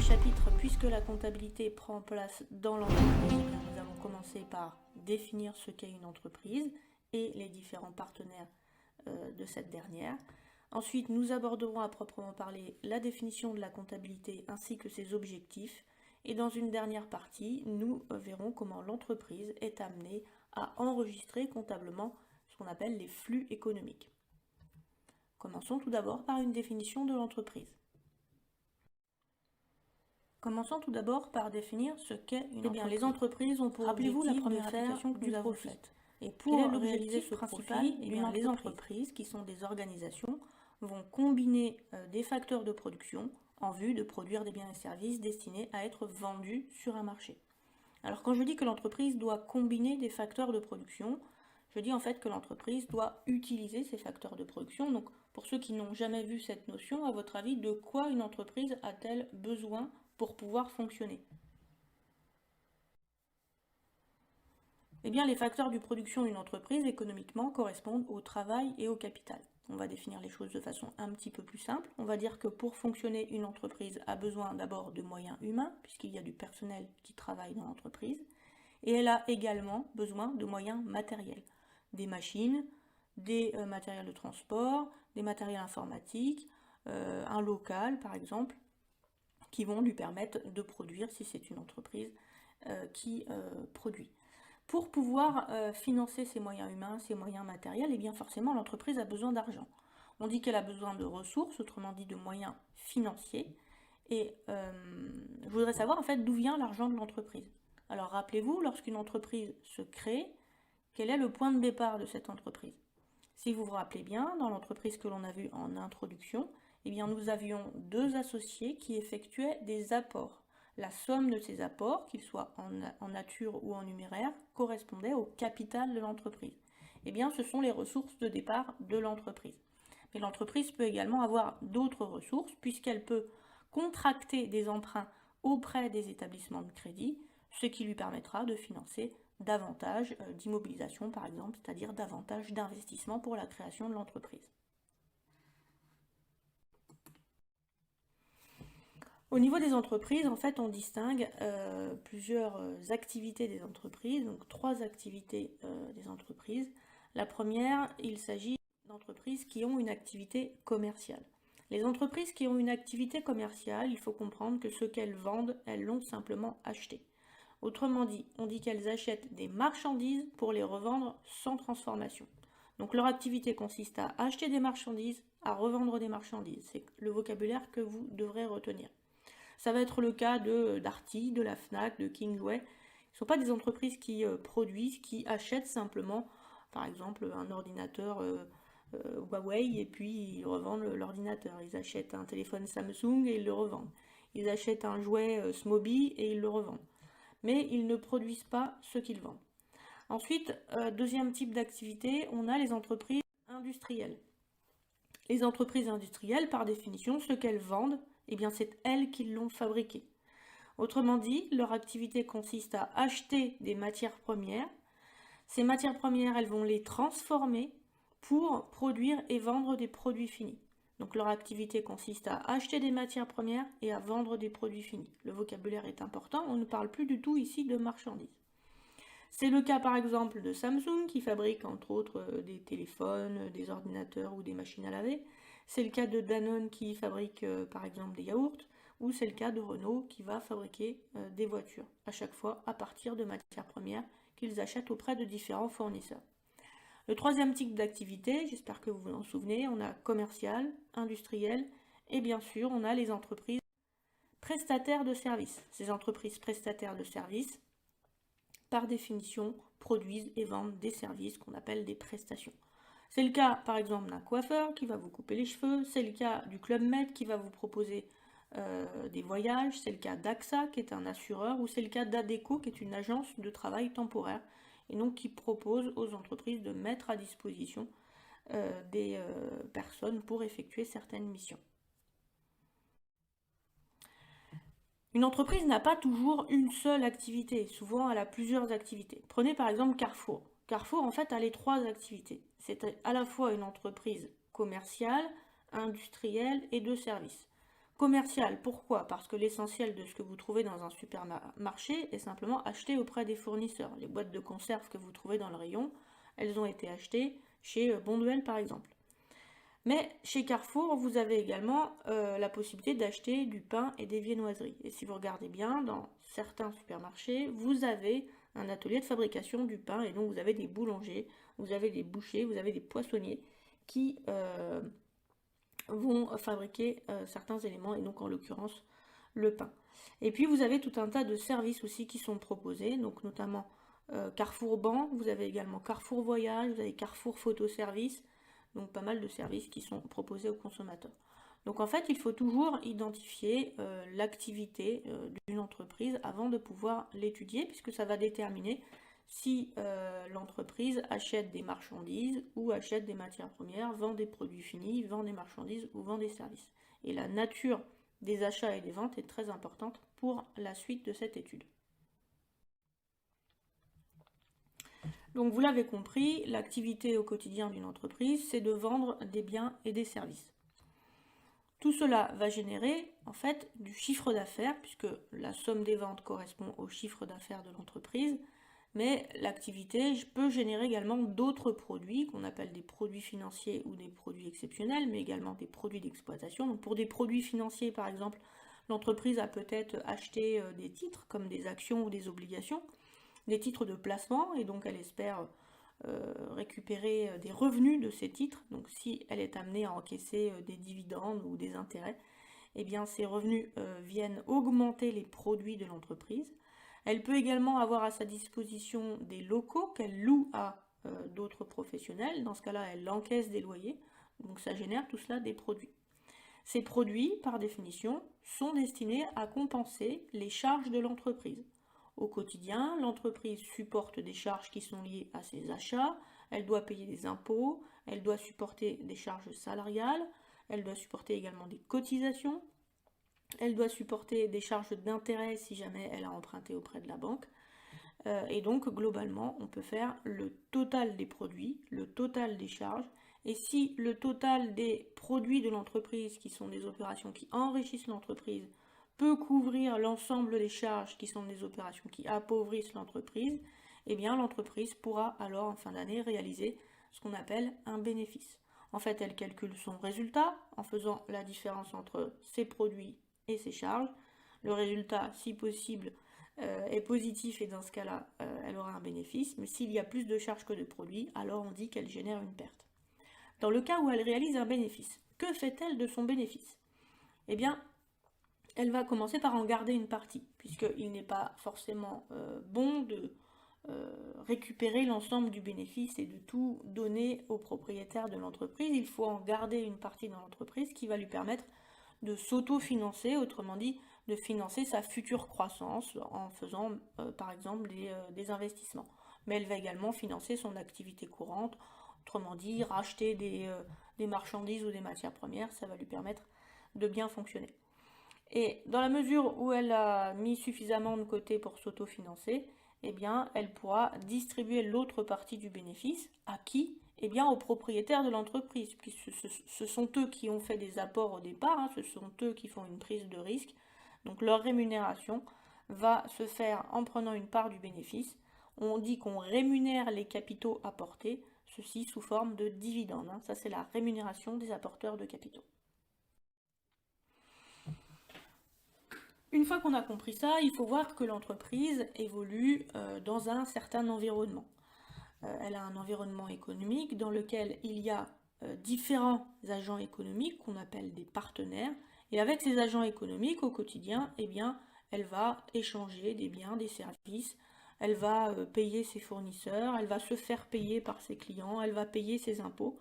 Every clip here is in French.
premier chapitre, puisque la comptabilité prend place dans l'entreprise, nous allons commencer par définir ce qu'est une entreprise et les différents partenaires de cette dernière. Ensuite, nous aborderons à proprement parler la définition de la comptabilité ainsi que ses objectifs. Et dans une dernière partie, nous verrons comment l'entreprise est amenée à enregistrer comptablement ce qu'on appelle les flux économiques. Commençons tout d'abord par une définition de l'entreprise. Commençons tout d'abord par définir ce qu'est une entreprise. Les entreprises ont pour objectif la première application que nous avons faite. Et pour réaliser ce profil, les entreprises, qui sont des organisations, vont combiner des facteurs de production en vue de produire des biens et services destinés à être vendus sur un marché. Alors quand je dis que l'entreprise doit combiner des facteurs de production, je dis en fait que l'entreprise doit utiliser ces facteurs de production. Donc pour ceux qui n'ont jamais vu cette notion, à votre avis, de quoi une entreprise a-t-elle besoin pour pouvoir fonctionner? Eh bien, les facteurs de production d'une entreprise économiquement correspondent au travail et au capital. On va définir les choses de façon un petit peu plus simple. On va dire que pour fonctionner, une entreprise a besoin d'abord de moyens humains, puisqu'il y a du personnel qui travaille dans l'entreprise, et elle a également besoin de moyens matériels, des machines, des matériels de transport, des matériels informatiques, un local par exemple, qui vont lui permettre de produire si c'est une entreprise qui produit. Pour pouvoir financer ses moyens humains, ses moyens matériels, et bien forcément l'entreprise a besoin d'argent. On dit qu'elle a besoin de ressources, autrement dit de moyens financiers. Et je voudrais savoir en fait d'où vient l'argent de l'entreprise. Alors rappelez-vous, lorsqu'une entreprise se crée, quel est le point de départ de cette entreprise? Si vous vous rappelez bien, dans l'entreprise que l'on a vue en introduction, eh bien nous avions deux associés qui effectuaient des apports. La somme de ces apports, qu'ils soient en nature ou en numéraire, correspondait au capital de l'entreprise. Eh bien, ce sont les ressources de départ de l'entreprise. Mais l'entreprise peut également avoir d'autres ressources, puisqu'elle peut contracter des emprunts auprès des établissements de crédit, ce qui lui permettra de financer davantage d'immobilisation, par exemple, c'est-à-dire davantage d'investissement pour la création de l'entreprise. Au niveau des entreprises, en fait, on distingue plusieurs activités des entreprises, donc 3 activités des entreprises. La première, il s'agit d'entreprises qui ont une activité commerciale. Les entreprises qui ont une activité commerciale, il faut comprendre que ce qu'elles vendent, elles l'ont simplement acheté. Autrement dit, on dit qu'elles achètent des marchandises pour les revendre sans transformation. Donc leur activité consiste à acheter des marchandises, à revendre des marchandises. C'est le vocabulaire que vous devrez retenir. Ça va être le cas de Darty, de la Fnac, de Kingsway. Ce ne sont pas des entreprises qui produisent, qui achètent simplement, par exemple, un ordinateur Huawei et puis ils revendent l'ordinateur. Ils achètent un téléphone Samsung et ils le revendent. Ils achètent un jouet Smoby et ils le revendent. Mais ils ne produisent pas ce qu'ils vendent. Ensuite, deuxième type d'activité, on a les entreprises industrielles. Les entreprises industrielles, par définition, ce qu'elles vendent, eh bien c'est elles qui l'ont fabriqué. Autrement dit, leur activité consiste à acheter des matières premières. Ces matières premières, elles vont les transformer pour produire et vendre des produits finis. Donc leur activité consiste à acheter des matières premières et à vendre des produits finis. Le vocabulaire est important, on ne parle plus du tout ici de marchandises. C'est le cas par exemple de Samsung qui fabrique entre autres des téléphones, des ordinateurs ou des machines à laver. C'est le cas de Danone qui fabrique par exemple des yaourts. Ou c'est le cas de Renault qui va fabriquer des voitures, à chaque fois à partir de matières premières qu'ils achètent auprès de différents fournisseurs. Le troisième type d'activité, j'espère que vous vous en souvenez, on a commercial, industriel et bien sûr on a les entreprises prestataires de services. Ces entreprises prestataires de services, par définition, produisent et vendent des services qu'on appelle des prestations. C'est le cas par exemple d'un coiffeur qui va vous couper les cheveux, c'est le cas du Club Med qui va vous proposer des voyages, c'est le cas d'AXA qui est un assureur, ou c'est le cas d'ADECO qui est une agence de travail temporaire, et donc qui propose aux entreprises de mettre à disposition des personnes pour effectuer certaines missions. Une entreprise n'a pas toujours une seule activité, souvent elle a plusieurs activités. Prenez par exemple Carrefour. Carrefour en fait a les 3 activités. C'est à la fois une entreprise commerciale, industrielle et de services. commercial. Pourquoi? Parce que l'essentiel de ce que vous trouvez dans un supermarché est simplement acheté auprès des fournisseurs. Les boîtes de conserve que vous trouvez dans le rayon, elles ont été achetées chez Bonduelle par exemple. Mais chez Carrefour, vous avez également la possibilité d'acheter du pain et des viennoiseries. Et si vous regardez bien, dans certains supermarchés, vous avez un atelier de fabrication du pain, et donc vous avez des boulangers, vous avez des bouchers, vous avez des poissonniers qui vont fabriquer certains éléments, et donc en l'occurrence le pain. Et puis vous avez tout un tas de services aussi qui sont proposés, donc notamment Carrefour Banque, vous avez également Carrefour Voyage, vous avez Carrefour Photoservice, donc pas mal de services qui sont proposés aux consommateurs. Donc en fait, il faut toujours identifier l'activité d'une entreprise avant de pouvoir l'étudier, puisque ça va déterminer si l'entreprise achète des marchandises ou achète des matières premières, vend des produits finis, vend des marchandises ou vend des services. Et la nature des achats et des ventes est très importante pour la suite de cette étude. Donc vous l'avez compris, l'activité au quotidien d'une entreprise, c'est de vendre des biens et des services. Tout cela va générer en fait du chiffre d'affaires, puisque la somme des ventes correspond au chiffre d'affaires de l'entreprise, mais l'activité peut générer également d'autres produits qu'on appelle des produits financiers ou des produits exceptionnels, mais également des produits d'exploitation. Donc pour des produits financiers par exemple, l'entreprise a peut-être acheté des titres comme des actions ou des obligations, des titres de placement, et donc elle espère récupérer des revenus de ces titres. Donc si elle est amenée à encaisser des dividendes ou des intérêts, eh bien ces revenus viennent augmenter les produits de l'entreprise. Elle peut également avoir à sa disposition des locaux qu'elle loue à d'autres professionnels. Dans ce cas-là, elle encaisse des loyers, donc ça génère tout cela des produits. Ces produits, par définition, sont destinés à compenser les charges de l'entreprise. Au quotidien, l'entreprise supporte des charges qui sont liées à ses achats, elle doit payer des impôts, elle doit supporter des charges salariales, elle doit supporter également des cotisations, elle doit supporter des charges d'intérêt si jamais elle a emprunté auprès de la banque. Et donc, globalement, on peut faire le total des produits, le total des charges. Et si le total des produits de l'entreprise, qui sont des opérations qui enrichissent l'entreprise, peut couvrir l'ensemble des charges qui sont des opérations qui appauvrissent l'entreprise, eh bien l'entreprise pourra alors en fin d'année réaliser ce qu'on appelle un bénéfice. En fait, elle calcule son résultat en faisant la différence entre ses produits et ses charges. Le résultat, si possible, est positif, et dans ce cas-là, elle aura un bénéfice. Mais s'il y a plus de charges que de produits, alors on dit qu'elle génère une perte. Dans le cas où elle réalise un bénéfice, que fait-elle de son bénéfice? Eh bien, elle va commencer par en garder une partie, puisqu'il n'est pas forcément bon de récupérer l'ensemble du bénéfice et de tout donner au propriétaire de l'entreprise. Il faut en garder une partie dans l'entreprise qui va lui permettre de s'auto-financer, autrement dit, de financer sa future croissance en faisant par exemple des investissements. Mais elle va également financer son activité courante, autrement dit, racheter des marchandises ou des matières premières, ça va lui permettre de bien fonctionner. Et dans la mesure où elle a mis suffisamment de côté pour s'autofinancer, eh bien, elle pourra distribuer l'autre partie du bénéfice. À qui? Eh bien, aux propriétaires de l'entreprise, puisque ce sont eux qui ont fait des apports au départ, hein, ce sont eux qui font une prise de risque. Donc leur rémunération va se faire en prenant une part du bénéfice. On dit qu'on rémunère les capitaux apportés, ceci sous forme de dividendes. Hein. Ça, c'est la rémunération des apporteurs de capitaux. Une fois qu'on a compris ça, il faut voir que l'entreprise évolue dans un certain environnement. Elle a un environnement économique dans lequel il y a différents agents économiques qu'on appelle des partenaires. Et avec ces agents économiques au quotidien, eh bien, elle va échanger des biens, des services, elle va payer ses fournisseurs, elle va se faire payer par ses clients, elle va payer ses impôts.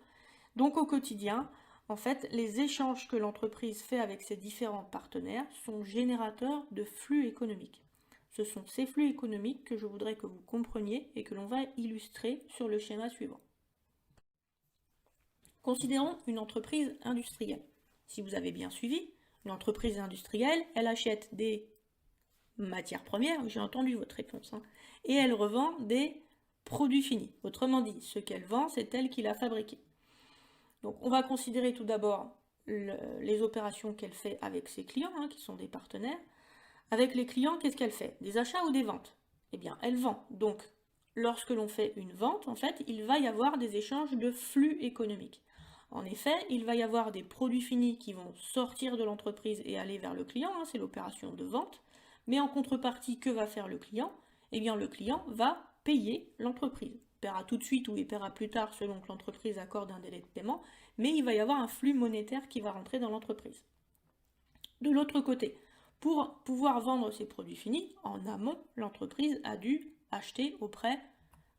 Donc au quotidien, en fait, les échanges que l'entreprise fait avec ses différents partenaires sont générateurs de flux économiques. Ce sont ces flux économiques que je voudrais que vous compreniez et que l'on va illustrer sur le schéma suivant. Considérons une entreprise industrielle. Si vous avez bien suivi, une entreprise industrielle, elle achète des matières premières, j'ai entendu votre réponse, hein, et elle revend des produits finis. Autrement dit, ce qu'elle vend, c'est elle qui l'a fabriqué. Donc on va considérer tout d'abord les opérations qu'elle fait avec ses clients, hein, qui sont des partenaires. Avec les clients, qu'est-ce qu'elle fait? Des achats ou des ventes? Eh bien, elle vend. Donc, lorsque l'on fait une vente, en fait, il va y avoir des échanges de flux économiques. En effet, il va y avoir des produits finis qui vont sortir de l'entreprise et aller vers le client, hein, c'est l'opération de vente. Mais en contrepartie, que va faire le client? Eh bien, le client va payer l'entreprise. Il paiera tout de suite ou il paiera plus tard selon que l'entreprise accorde un délai de paiement, mais il va y avoir un flux monétaire qui va rentrer dans l'entreprise. De l'autre côté, pour pouvoir vendre ses produits finis, en amont, l'entreprise a dû acheter auprès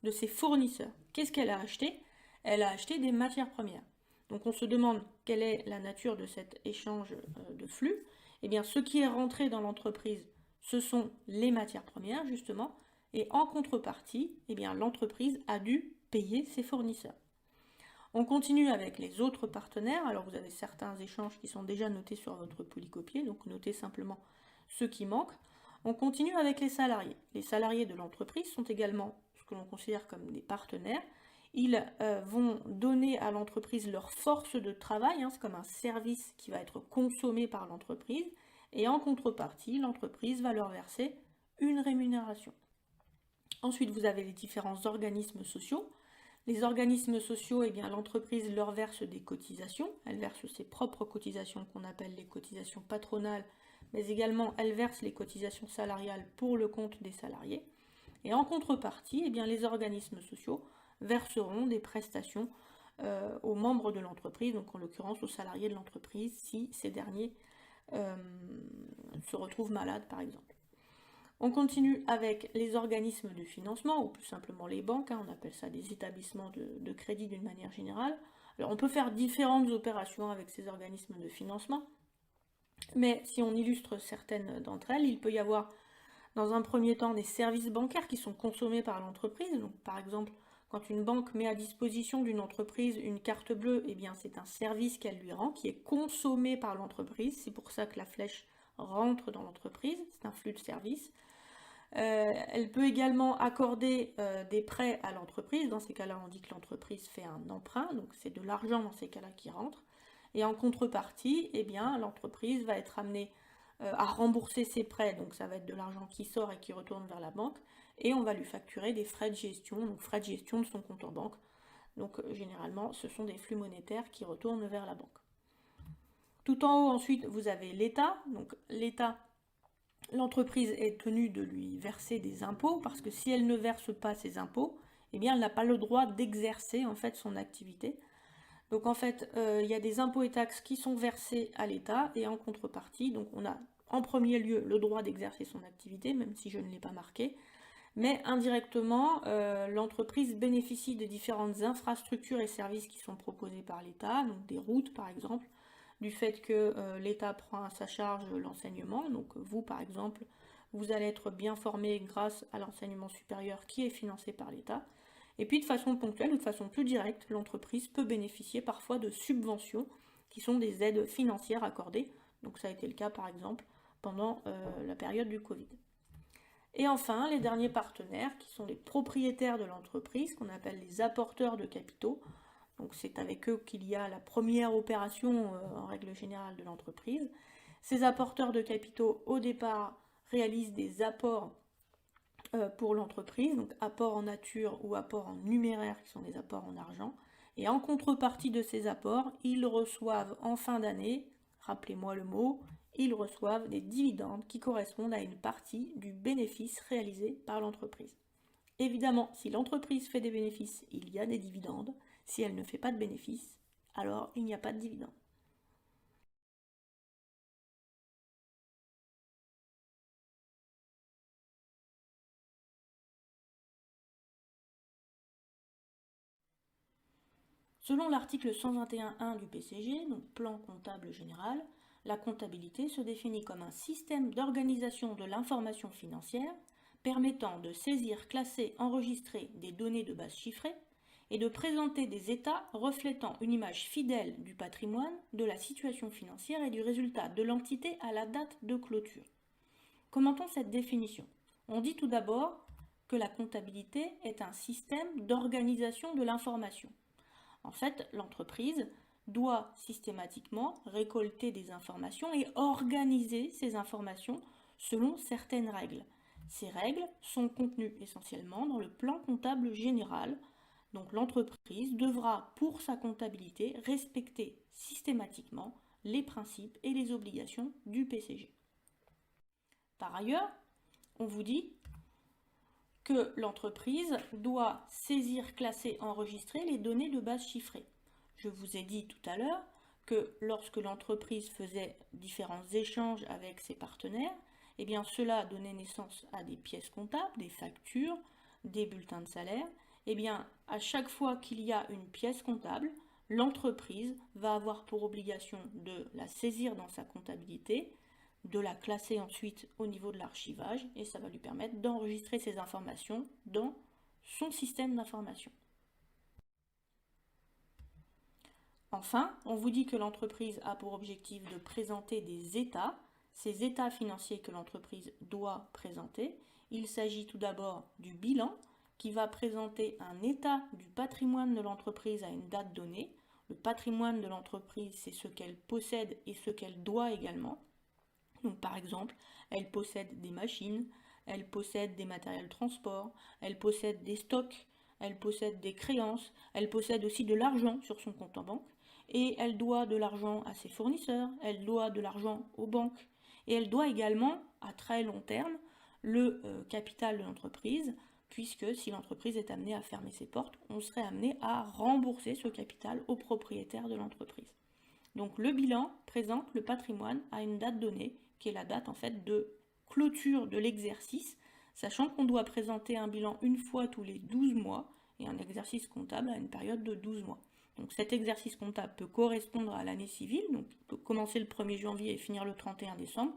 de ses fournisseurs. Qu'est-ce qu'elle a acheté? Elle a acheté des matières premières. Donc on se demande quelle est la nature de cet échange de flux. Eh bien, ce qui est rentré dans l'entreprise, ce sont les matières premières, justement, et en contrepartie, eh bien, l'entreprise a dû payer ses fournisseurs. On continue avec les autres partenaires. Alors vous avez certains échanges qui sont déjà notés sur votre polycopier, donc notez simplement ceux qui manquent. On continue avec les salariés. Les salariés de l'entreprise sont également ce que l'on considère comme des partenaires. Ils vont donner à l'entreprise leur force de travail, hein, c'est comme un service qui va être consommé par l'entreprise, et en contrepartie, l'entreprise va leur verser une rémunération. Ensuite, vous avez les différents organismes sociaux. Les organismes sociaux, eh bien, l'entreprise leur verse des cotisations. Elle verse ses propres cotisations qu'on appelle les cotisations patronales, mais également elle verse les cotisations salariales pour le compte des salariés. Et en contrepartie, eh bien, les organismes sociaux verseront des prestations aux membres de l'entreprise, donc en l'occurrence aux salariés de l'entreprise, si ces derniers se retrouvent malades par exemple. On continue avec les organismes de financement, ou plus simplement les banques, hein, on appelle ça des établissements de crédit d'une manière générale. Alors on peut faire différentes opérations avec ces organismes de financement, mais si on illustre certaines d'entre elles, il peut y avoir dans un premier temps des services bancaires qui sont consommés par l'entreprise. Donc par exemple, quand une banque met à disposition d'une entreprise une carte bleue, eh bien c'est un service qu'elle lui rend, qui est consommé par l'entreprise. C'est pour ça que la flèche rentre dans l'entreprise, c'est un flux de services. Elle peut également accorder des prêts à l'entreprise. Dans ces cas-là, on dit que l'entreprise fait un emprunt, donc c'est de l'argent dans ces cas-là qui rentre. Et en contrepartie, eh bien, l'entreprise va être amenée à rembourser ses prêts, donc ça va être de l'argent qui sort et qui retourne vers la banque, et on va lui facturer des frais de gestion, donc frais de gestion de son compte en banque. Donc généralement, ce sont des flux monétaires qui retournent vers la banque. Tout en haut, ensuite, vous avez l'État. Donc l'État, l'entreprise est tenue de lui verser des impôts, parce que si elle ne verse pas ses impôts, eh bien, elle n'a pas le droit d'exercer en fait son activité. Donc en fait, il y a des impôts et taxes qui sont versés à l'État, et en contrepartie, donc on a en premier lieu le droit d'exercer son activité, même si je ne l'ai pas marqué, mais indirectement, l'entreprise bénéficie de différentes infrastructures et services qui sont proposés par l'État, donc des routes par exemple, du fait que l'État prend à sa charge l'enseignement. Donc vous, par exemple, vous allez être bien formé grâce à l'enseignement supérieur qui est financé par l'État. Et puis de façon ponctuelle ou de façon plus directe, l'entreprise peut bénéficier parfois de subventions qui sont des aides financières accordées. Donc ça a été le cas par exemple pendant la période du Covid. Et enfin, les derniers partenaires qui sont les propriétaires de l'entreprise, qu'on appelle les apporteurs de capitaux. Donc c'est avec eux qu'il y a la première opération en règle générale de l'entreprise. Ces apporteurs de capitaux au départ réalisent des apports pour l'entreprise, donc apports en nature ou apports en numéraire qui sont des apports en argent. Et en contrepartie de ces apports, ils reçoivent en fin d'année, rappelez-moi le mot, ils reçoivent des dividendes qui correspondent à une partie du bénéfice réalisé par l'entreprise. Évidemment, si l'entreprise fait des bénéfices, il y a des dividendes. Si elle ne fait pas de bénéfices, alors il n'y a pas de dividendes. Selon l'article 121.1 du PCG, donc plan comptable général, la comptabilité se définit comme un système d'organisation de l'information financière permettant de saisir, classer, enregistrer des données de base chiffrées et de présenter des états reflétant une image fidèle du patrimoine, de la situation financière et du résultat de l'entité à la date de clôture. Commentons cette définition. On dit tout d'abord que la comptabilité est un système d'organisation de l'information. En fait, l'entreprise doit systématiquement récolter des informations et organiser ces informations selon certaines règles. Ces règles sont contenues essentiellement dans le plan comptable général. Donc l'entreprise devra, pour sa comptabilité, respecter systématiquement les principes et les obligations du PCG. Par ailleurs, on vous dit que l'entreprise doit saisir, classer, enregistrer les données de base chiffrées. Je vous ai dit tout à l'heure que lorsque l'entreprise faisait différents échanges avec ses partenaires, eh bien cela donnait naissance à des pièces comptables, des factures, des bulletins de salaire. Eh bien, à chaque fois qu'il y a une pièce comptable, l'entreprise va avoir pour obligation de la saisir dans sa comptabilité, de la classer ensuite au niveau de l'archivage, et ça va lui permettre d'enregistrer ces informations dans son système d'information. Enfin, on vous dit que l'entreprise a pour objectif de présenter des états, ces états financiers que l'entreprise doit présenter. Il s'agit tout d'abord du bilan, qui va présenter un état du patrimoine de l'entreprise à une date donnée. Le patrimoine de l'entreprise, c'est ce qu'elle possède et ce qu'elle doit également. Donc par exemple, elle possède des machines, elle possède des matériels de transport, elle possède des stocks, elle possède des créances, elle possède aussi de l'argent sur son compte en banque, et elle doit de l'argent à ses fournisseurs, elle doit de l'argent aux banques, et elle doit également, à très long terme, le capital de l'entreprise, puisque si l'entreprise est amenée à fermer ses portes, on serait amené à rembourser ce capital au propriétaire de l'entreprise. Donc le bilan présente le patrimoine à une date donnée, qui est la date en fait de clôture de l'exercice, sachant qu'on doit présenter un bilan une fois tous les 12 mois et un exercice comptable à une période de 12 mois. Donc cet exercice comptable peut correspondre à l'année civile, donc il peut commencer le 1er janvier et finir le 31 décembre,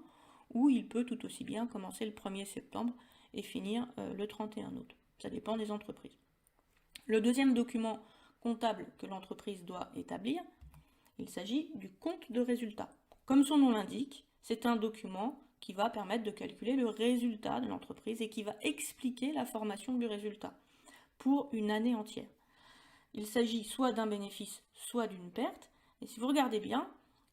ou il peut tout aussi bien commencer le 1er septembre et finir le 31 août. Ça dépend des entreprises. Le deuxième document comptable que l'entreprise doit établir, il s'agit du compte de résultat. Comme son nom l'indique, c'est un document qui va permettre de calculer le résultat de l'entreprise et qui va expliquer la formation du résultat pour une année entière. Il s'agit soit d'un bénéfice, soit d'une perte. Et si vous regardez bien,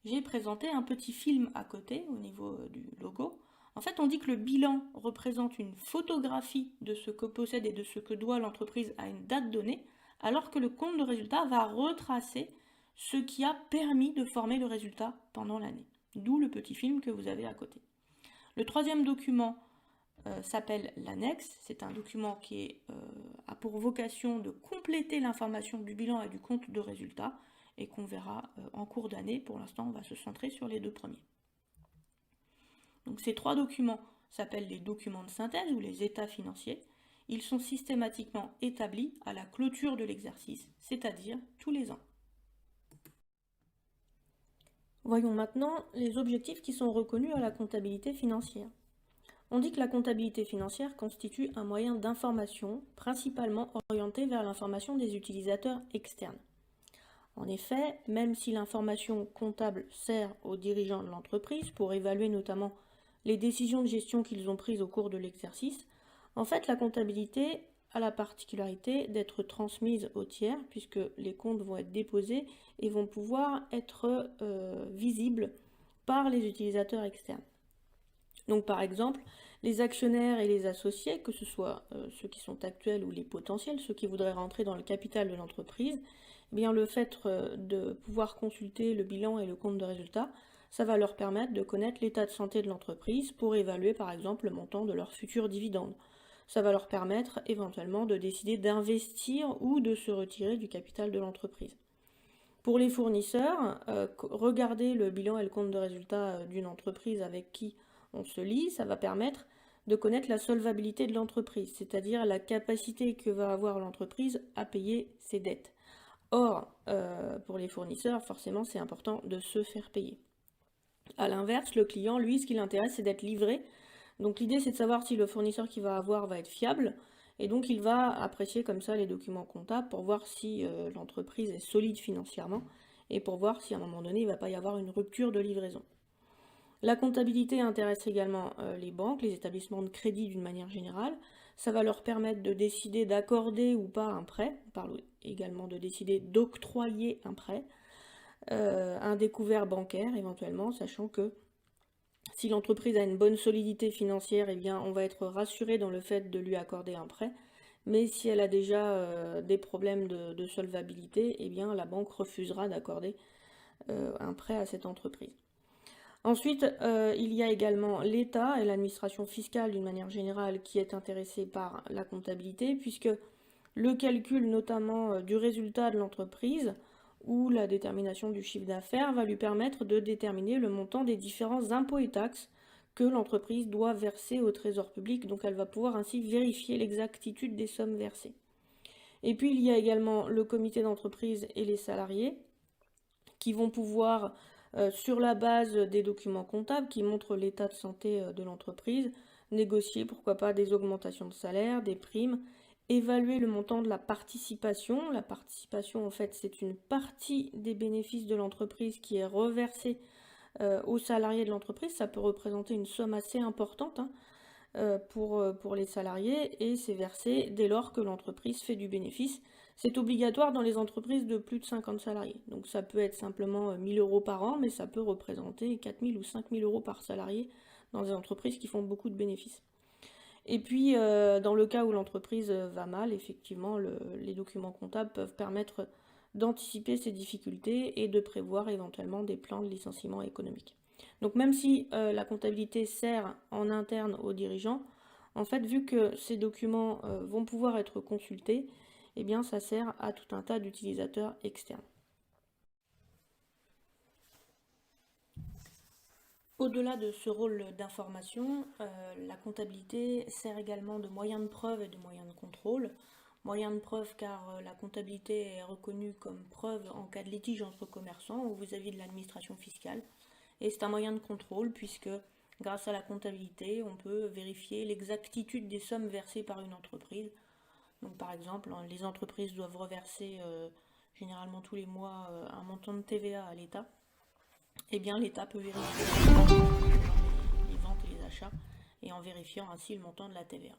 j'ai présenté un petit film à côté au niveau du logo. En fait, on dit que le bilan représente une photographie de ce que possède et de ce que doit l'entreprise à une date donnée, alors que le compte de résultat va retracer ce qui a permis de former le résultat pendant l'année. D'où le petit film que vous avez à côté. Le troisième document s'appelle l'annexe. C'est un document qui a pour vocation de compléter l'information du bilan et du compte de résultat et qu'on verra en cours d'année. Pour l'instant, on va se centrer sur les deux premiers. Donc ces trois documents s'appellent les documents de synthèse ou les états financiers. Ils sont systématiquement établis à la clôture de l'exercice, c'est-à-dire tous les ans. Voyons maintenant les objectifs qui sont reconnus à la comptabilité financière. On dit que la comptabilité financière constitue un moyen d'information principalement orienté vers l'information des utilisateurs externes. En effet, même si l'information comptable sert aux dirigeants de l'entreprise pour évaluer notamment les décisions de gestion qu'ils ont prises au cours de l'exercice, en fait la comptabilité a la particularité d'être transmise aux tiers puisque les comptes vont être déposés et vont pouvoir être visibles par les utilisateurs externes. Donc par exemple, les actionnaires et les associés, que ce soit ceux qui sont actuels ou les potentiels, ceux qui voudraient rentrer dans le capital de l'entreprise, eh bien le fait de pouvoir consulter le bilan et le compte de résultat, ça va leur permettre de connaître l'état de santé de l'entreprise pour évaluer par exemple le montant de leurs futurs dividendes. Ça va leur permettre éventuellement de décider d'investir ou de se retirer du capital de l'entreprise. Pour les fournisseurs, regarder le bilan et le compte de résultat d'une entreprise avec qui on se lie, ça va permettre de connaître la solvabilité de l'entreprise, c'est-à-dire la capacité que va avoir l'entreprise à payer ses dettes. Or, pour les fournisseurs, forcément, c'est important de se faire payer. A l'inverse, le client, lui, ce qui l'intéresse, c'est d'être livré. Donc l'idée, c'est de savoir si le fournisseur qu'il va avoir va être fiable, et donc il va apprécier comme ça les documents comptables pour voir si l'entreprise est solide financièrement, et pour voir si à un moment donné, il ne va pas y avoir une rupture de livraison. La comptabilité intéresse également les banques, les établissements de crédit d'une manière générale. Ça va leur permettre de décider d'accorder ou pas un prêt. On parle également de décider d'octroyer un prêt. un découvert bancaire éventuellement, sachant que si l'entreprise a une bonne solidité financière, eh bien, on va être rassuré dans le fait de lui accorder un prêt. Mais si elle a déjà des problèmes de solvabilité, eh bien, la banque refusera d'accorder un prêt à cette entreprise. Ensuite, il y a également l'État et l'administration fiscale d'une manière générale qui est intéressée par la comptabilité, puisque le calcul notamment du résultat de l'entreprise ou la détermination du chiffre d'affaires va lui permettre de déterminer le montant des différents impôts et taxes que l'entreprise doit verser au trésor public, donc elle va pouvoir ainsi vérifier l'exactitude des sommes versées. Et puis il y a également le comité d'entreprise et les salariés qui vont pouvoir, sur la base des documents comptables qui montrent l'état de santé de l'entreprise, négocier pourquoi pas des augmentations de salaire, des primes, évaluer le montant de la participation. La participation, en fait, c'est une partie des bénéfices de l'entreprise qui est reversée aux salariés de l'entreprise. Ça peut représenter une somme assez importante pour les salariés et c'est versé dès lors que l'entreprise fait du bénéfice. C'est obligatoire dans les entreprises de plus de 50 salariés. Donc ça peut être simplement 1 000 € par an, mais ça peut représenter 4 000 ou 5 000 € par salarié dans des entreprises qui font beaucoup de bénéfices. Et puis, dans le cas où l'entreprise va mal, effectivement, les documents comptables peuvent permettre d'anticiper ces difficultés et de prévoir éventuellement des plans de licenciement économique. Donc même si la comptabilité sert en interne aux dirigeants, en fait, vu que ces documents vont pouvoir être consultés, eh bien, ça sert à tout un tas d'utilisateurs externes. Au-delà de ce rôle d'information, la comptabilité sert également de moyen de preuve et de moyen de contrôle. Moyen de preuve car la comptabilité est reconnue comme preuve en cas de litige entre commerçants ou vis-à-vis de l'administration fiscale. Et c'est un moyen de contrôle puisque grâce à la comptabilité, on peut vérifier l'exactitude des sommes versées par une entreprise. Donc par exemple, les entreprises doivent reverser généralement tous les mois un montant de TVA à l'État. Eh bien l'État peut vérifier les ventes et les achats et en vérifiant ainsi le montant de la TVA.